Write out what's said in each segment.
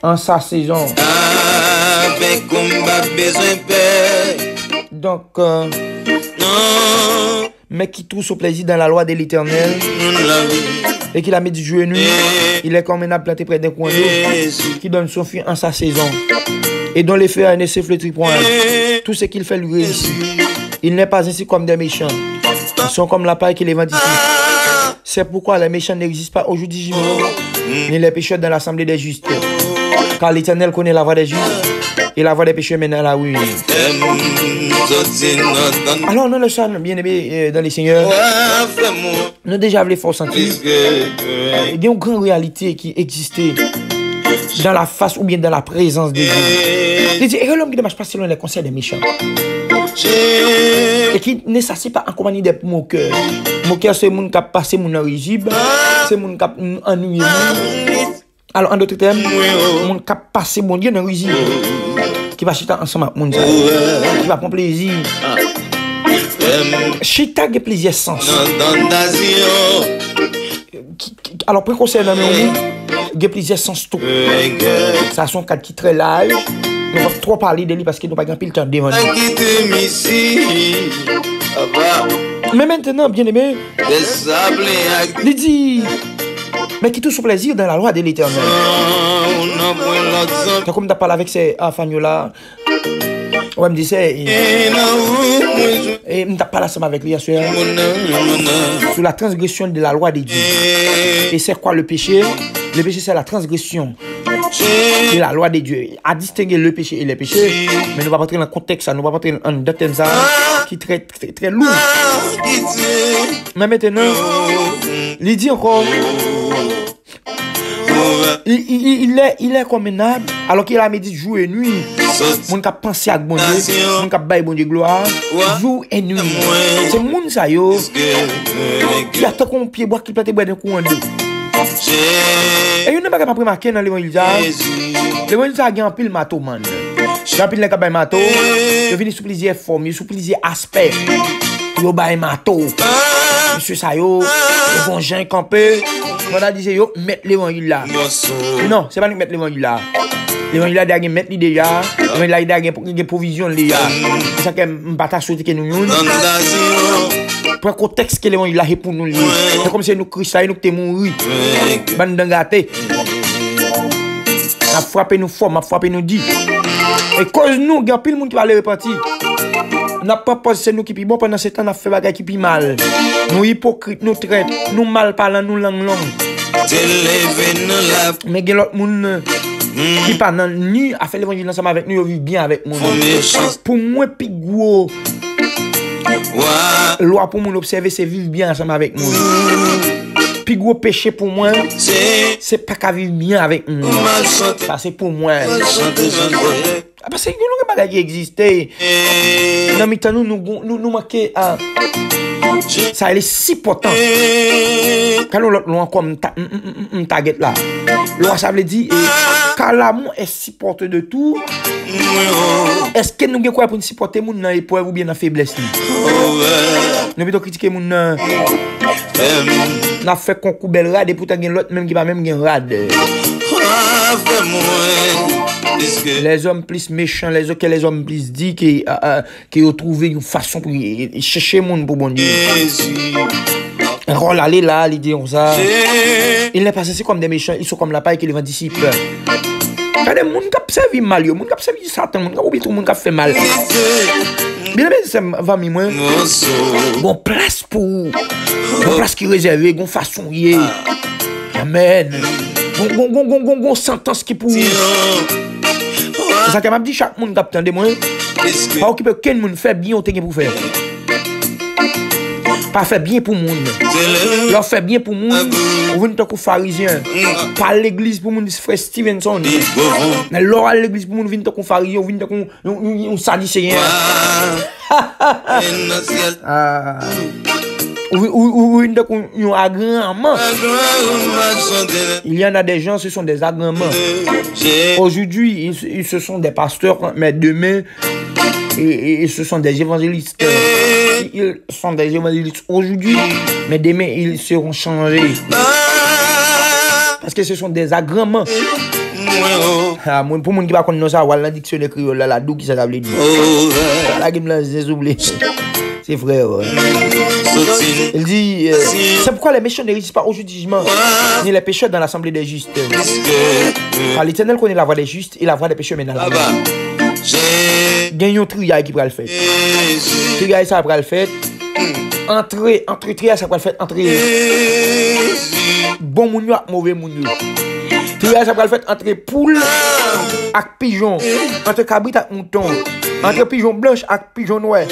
en sa saison. Avec combat besoin paix. Donc, mais qui trouve son plaisir dans la loi de l'Éternel et qui la met du jour et nuit, il est comme un arbre planté près d'un coin d'eau qui donne son fruit en sa saison et dont les feuilles ne s'effleutent point. Tout ce qu'il fait lui réussit. Il n'est pas ainsi comme des méchants. Ils sont comme la paille qui les vend ici. C'est pourquoi les méchants n'existent pas aujourd'hui, ni les pécheurs dans l'assemblée des justes. Car l'Éternel connaît la voie des justes et la voie des pécheurs mène à la ruine. Alors, nous le sommes bien aimés dans les seigneurs. Nous déjà les forces sentir. Il y a une grande réalité qui existait dans la face ou bien dans la présence de Dieu. Il dit, et l'homme qui ne marche pas selon les conseils des méchants. Et qui ne s'assied pas en compagnie des moqueurs. Moqueurs, c'est les gens qui ont passé mon régime, c'est les gens qui ont ennuyé. Alors, en d'autres termes, les gens qui ont passé mon Dieu dans le régime, qui va chiter ensemble avec les gens, qui va prendre plaisir. Chita a plaisir sens. Alors, pour concernant nous, il y a plusieurs sens tout. Ça sont quatre qui très large. Nous ne pouvons pas trop parler de lui parce qu'il nous n'a pas le temps de demander. Mais maintenant, bien aimé, il dit, mais qui tout son plaisir dans la loi de l'Éternel. C'est comme tu as parlé avec ces enfants là. Ouais, me disait, et m't'a parlé ensemble avec lui hier soir sur la transgression de la loi de Dieu. Et c'est quoi le péché? Le péché, c'est la transgression de la loi de Dieu. À distinguer le péché et les péchés, mais nous va pas entrer dans le contexte, nous va pas entrer dans des thèmes qui est très lourd. Mais maintenant, il dit encore, il est convenable alors qu'il a médité jour et nuit. Mon cap penser à bon Dieu, mon cap bailler bon Dieu gloire jour et nuit. C'est moun ça yo qui attend qu'on pied bois qui plante bois d'un coup en deux. Et il n'a pas remarqué dans l'évangile ça. L'évangile ça a un pile mato man. Quand pile les mato, il vient sous plusieurs formes, sous plusieurs aspects. Yo bailler mato. Monsieur ça yo, bon Jean campé. On a dit yo mettre l'évangile là. Non, c'est pas nous mettre l'évangile là. L'évangile là derrière mettre déjà, l'évangile là derrière pour une provision déjà. C'est ça que m'bata sauter que nous. Pour contexte que l'évangile là pour nous. C'est comme si nous Christ nous t'es mouru. Bande d'engâté. A frappé nous fort, m'a frappé nous dit. Et cause nous, il y a pile monde qui va le repentir. N'a pas pensé c'est nous qui pi bon pendant ce temps n'a fait bagay qui pi mal. Nous hypocrites, nous traite, nous mal parlant, nous langue. Mais il y a l'autre monde qui pas ni a fait l'évangile ensemble avec nous, vivent bien avec nous. Pour moi pi gros loi pour mon observer c'est vivre bien ensemble avec nous. Pi gros péché pour moi c'est pas qu'à vivre bien avec nous. Ça c'est pour moi. Parce que nous avons des choses qui existent. Dans le temps, nous manquons à. Ça est si important. Quand nous avons comme un target là, ça veut dire quand l'amour est si porteur de tout, est-ce que nous avons quoi pour supporter mon épreuve ou bien la faiblesse? Nous avons critiqué mon. Nous avons fait concours bel rade et pourtant il y a l'autre même qui va même rade. Les hommes plus méchants, les hommes plus dits qui ont trouvé une façon pour chercher monde pour bon Dieu. Rôle aller là, l'idée comme ça. Ils n'est pas censé comme des méchants, ils sont comme la paille qui les vend disciples. Quand des gens qui servent mal, les gens qui servent Satan, les gens qui fait mal. Bien aimé, ça va mi moi. Bon place pour, bon place qui réservée, bon façon y est. Amen. Bon sentence qui pour. C'est ça que m'a dit chaque monde qui attend moi. Pas occuper quel monde fait bien ou pour faire. Pas faire bien pour monde. Leur fait bien pour monde. On vient tant que pharisien. Pas l'église pour monde frère Stevenson. Mais leur à l'église pour monde vient tant que pharisien, vient tant que on sadicéen. Ou une agrément. Il y en a des gens, ce sont des agréments. Aujourd'hui, ils se sont des pasteurs, mais demain, et ce sont des évangélistes. Ils sont des évangélistes aujourd'hui, mais demain, ils seront changés. Parce que ce sont des agréments. Ah, pour moun qui pas connaître ça, voilà, dans dictionnaire créole là, la dou qui ça veut dire. La game là, j'ai oublié. C'est vrai. Il dit, c'est pourquoi les méchants ne résistent pas au jugement, ni les pécheurs dans l'assemblée des justes. Car l'Éternel connaît la voie des justes et la voie des pécheurs mène à la mort. Gagne un triaille qui va le faire. Triaille ça va le faire. Entre triaille ça va le faire. Entre bon moun yo ak mauvais moun yo. Triaille ça va le faire entre poule ak pigeon. Entre cabrit ak mouton. Entre pigeon blanche ak pigeon noir.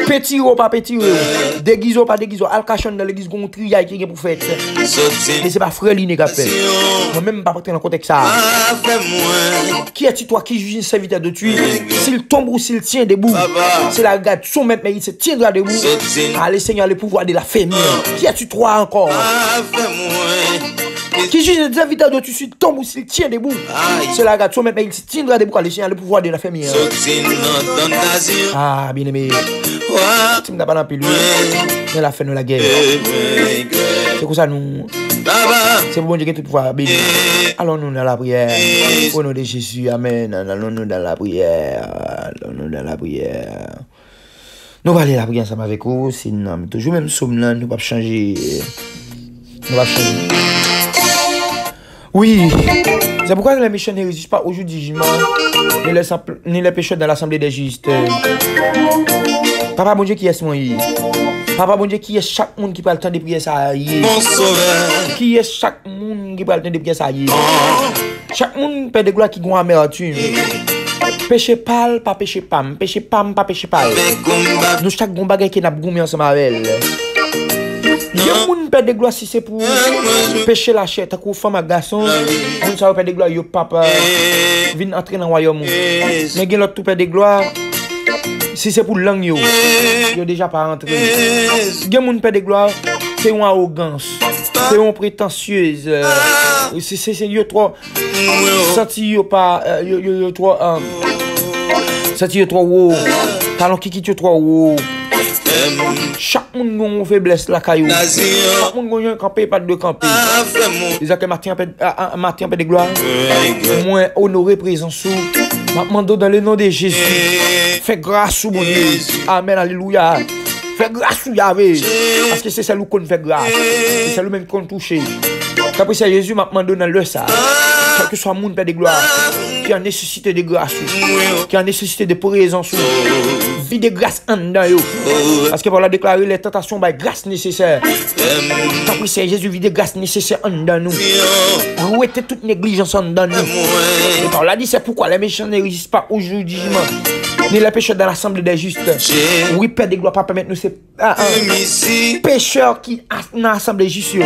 Petit ou pas petit ou déguiso pas déguiso alcachon dans l'église gon triaille qui est pour faire mais c'est pas frère li nèg a fait moi même pas rentrer dans contexte ça qui est-tu toi qui juge un serviteur de tuer s'il tombe ou s'il tient debout c'est la garde son maître mais il se tiendra debout allez Seigneur le pouvoir de la famille qui es-tu toi encore qui juge un serviteur de tuer s'il tombe ou s'il tient debout c'est la garde son maître mais il se tiendra debout allez Seigneur le pouvoir de la famille ah bien aimé tu m'as pas dans pile mais la fin de la guerre c'est comme ça nous c'est bon Dieu qui tout pouvoir béni allons-nous dans la prière au nom de Jésus amen allons-nous dans la prière allons-nous dans la prière nous allons aller la prière ensemble avec vous sinon toujours même somme là nous pas changer oui c'est pourquoi les méchants ne résistent pas au jour du jugement ni les pécheurs dans l'assemblée des justes. Papa bon Dieu qui est moi. Papa bon Dieu qui est chaque monde qui parle le temps de prier ça. Qui est chaque monde qui parle le temps de prier ça. Chaque monde perd de gloire qui gon amertume. Péché pâle, pas péché pam. Péché pam, pas péché pâle. Nous chaque bon bagay qui n'a goumé ensemble avec elle. Y'a moun perd de gloire si c'est pour pécher la chair, t'as qu'au femme à garçon, moun ça perd de gloire, yo papa, vient entrer dans le royaume. Mais gen l'autre tout perd de gloire, si c'est pour langue yo déjà pas rentré. Gen moun perd de gloire, c'est une arrogance, c'est une prétentieuse, c'est yo trop, senti yo pas, yo trop, senti yo trop haut, talon qui yo trop haut. Chaque monde a faiblesse la caillou. Chaque monde a campé pas de camper. Les actes matin peu de gloire. Moi honoré présence sous. M'amando dans le nom de Jésus. Fais grâce au bon Dieu. Amen alléluia. Fais grâce au Yahvé. Parce que c'est celui qu'on fait grâce. C'est celui même qu'on touche. Après ça Jésus m'amando dans le ça. Quel que soit monde père de gloire qui a nécessité de grâce, qui a nécessité de présence, vie de grâce en dedans yo. Parce que pour la déclarer les tentations by grâce nécessaire. Après c'est Jésus vie de grâce nécessaire en dedans nous. Rouettez toute négligence en dedans nous. Et par là dit c'est pourquoi les méchants ne résistent pas au jour du jugement. Ni les pécheurs dans l'assemblée des justes. Oui, Père de gloire, pas permettre nous ces pécheurs qui dans l'assemblée des justes.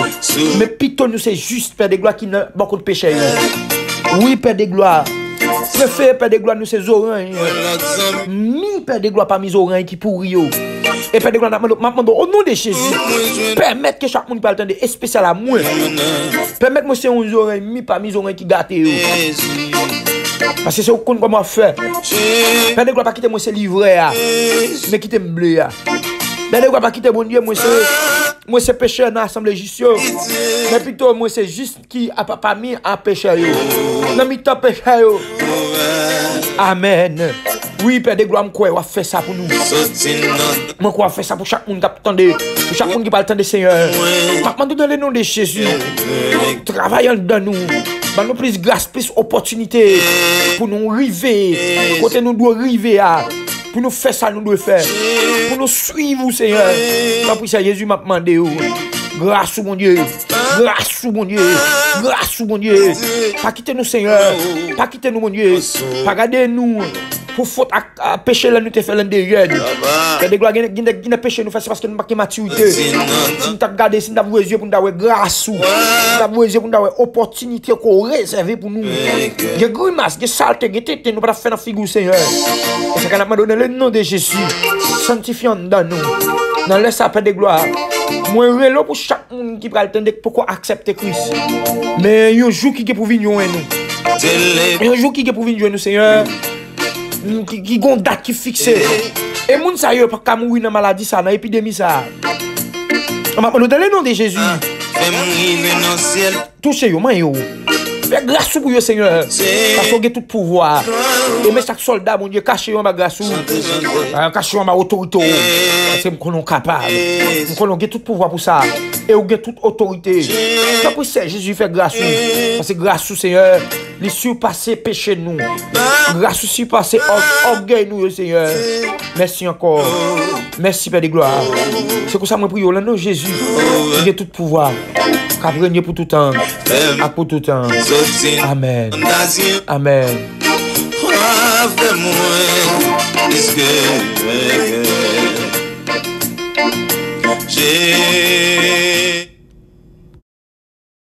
Mais plutôt nous c'est juste Père de gloire qui n'a beaucoup de pécheurs. Oui, Père de gloire. Préfère Père de gloire nous ces oreilles. Mi Père de gloire pas mis oreilles qui pourri. Et Père de gloire m'attend au nom de Jésus. Permettre que chaque monde parle de spécial à moi. Permettre moi c'est une oreille mi pas mis oreilles qui gâte. Parce que c'est au compte comment faire. Père de gloire pas quitter moi c'est livré mais quitter me blé. Père de gloire pas quitter mon Dieu moi c'est pécheur dans l'assemblée juste. Mais plutôt moi c'est juste qui a pas mis un pécheur. Non mi ta pécheur. Amen. Oui, Père de gloire, on va faire ça pour nous. Moi, on va faire ça pour chaque monde qui attendait, pour chaque monde qui parle de Seigneur. Maintenant, dans le nom de Jésus, travaillons dans nous. Bah, nous plus grâce, plus opportunité pour nous arriver. Côté nous doit arriver à. Pour nous faire ça, nous devons faire. Pour nous suivre, Seigneur. Après ça, Jésus m'a demandé. Grâce au bon Dieu. Grâce au bon Dieu. Grâce au bon Dieu. Pas quitter nous, Seigneur. Pas quitter nous, mon Dieu. Pas garder nous. Pour faute à pécher là nous te fait l'endeuil. Que de gloire gagne péché nous fait parce que nous pas maturité. Si nous t'a regardé si nous avons yeux pour nous avoir grâce ou nous avons yeux pour nous avoir opportunité qu'on réservé pour nous. Que grimace, que saleté, que tête nous pas faire dans figure Seigneur. Et c'est qu'on a donné le nom de Jésus sanctifiant dans nous. Dans le sapin de gloire. Moi relo pour chaque monde qui va attendre pourquoi accepter Christ. Mais un jour qui est pour venir nous. Un jour qui est pour venir nous Seigneur. Qui gon date qui fixé et moun sa yo pas mourir dans maladie ça dans épidémie ça on m'a dans le nom de Jésus touchez yo man yo fais grâce pour eux, Seigneur. Parce qu'on a tout pouvoir. Et mais chaque soldat, mon Dieu, cachez ma grâce. Cachez ma autorité. Parce que nous sommes capables. Nous avons tout pouvoir pour ça. Et nous avons toute autorité. C'est pour ça Jésus fait grâce. Parce que grâce, Seigneur, les surpasser péché nous. Grâce surpasser orgueil nous, Seigneur. Merci encore. Merci, Père de gloire. C'est pour ça que je prie au nom de Jésus. Il a tout pouvoir. Qu'a régné pour tout temps. À pour tout temps. Amen. Amen. J'ai